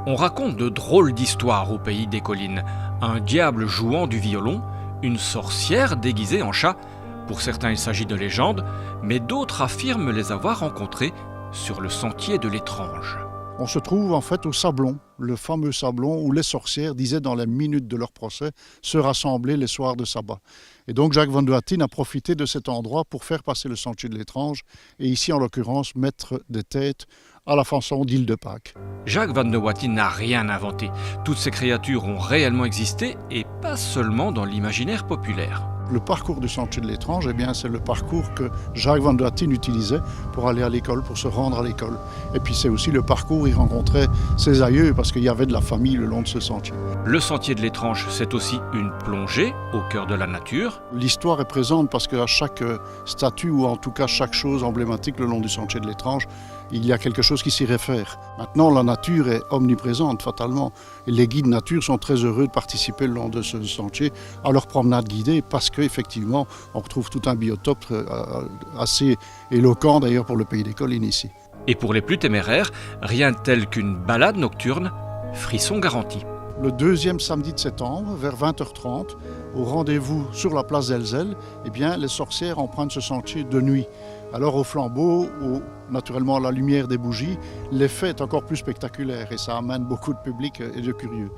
On raconte de drôles d'histoires au pays des collines. Un diable jouant du violon, une sorcière déguisée en chat. Pour certains, il s'agit de légendes, mais d'autres affirment les avoir rencontrées sur le sentier de l'étrange. On se trouve en fait au Sablon, le fameux Sablon où les sorcières disaient dans les minutes de leur procès se rassembler les soirs de sabbat. Et donc Jacques van de Wattien a profité de cet endroit pour faire passer le sentier de l'étrange et ici en l'occurrence mettre des têtes à la façon d'île de Pâques. Jacques van de Wattien n'a rien inventé. Toutes ces créatures ont réellement existé et pas seulement dans l'imaginaire populaire. Le parcours du sentier de l'étrange, eh bien, c'est le parcours que Jacques van de Wattien utilisait pour aller à l'école, pour se rendre à l'école. Et puis c'est aussi le parcours où il rencontrait ses aïeux parce qu'il y avait de la famille le long de ce sentier. Le sentier de l'étrange, c'est aussi une plongée au cœur de la nature. L'histoire est présente parce qu'à chaque statue ou en tout cas chaque chose emblématique le long du sentier de l'étrange, il y a quelque chose qui s'y réfère. Maintenant, la nature est omniprésente fatalement. Et les guides nature sont très heureux de participer le long de ce sentier à leur promenade guidée parce qu'effectivement, on retrouve tout un biotope assez éloquent d'ailleurs pour le pays des collines ici. Et pour les plus téméraires, rien de tel qu'une balade nocturne, frisson garanti. Le deuxième samedi de septembre, vers 20h30, au rendez-vous sur la place d'Elzel, eh bien, les sorcières empruntent ce sentier de nuit. Alors au flambeau, naturellement à la lumière des bougies, l'effet est encore plus spectaculaire et ça amène beaucoup de public et de curieux.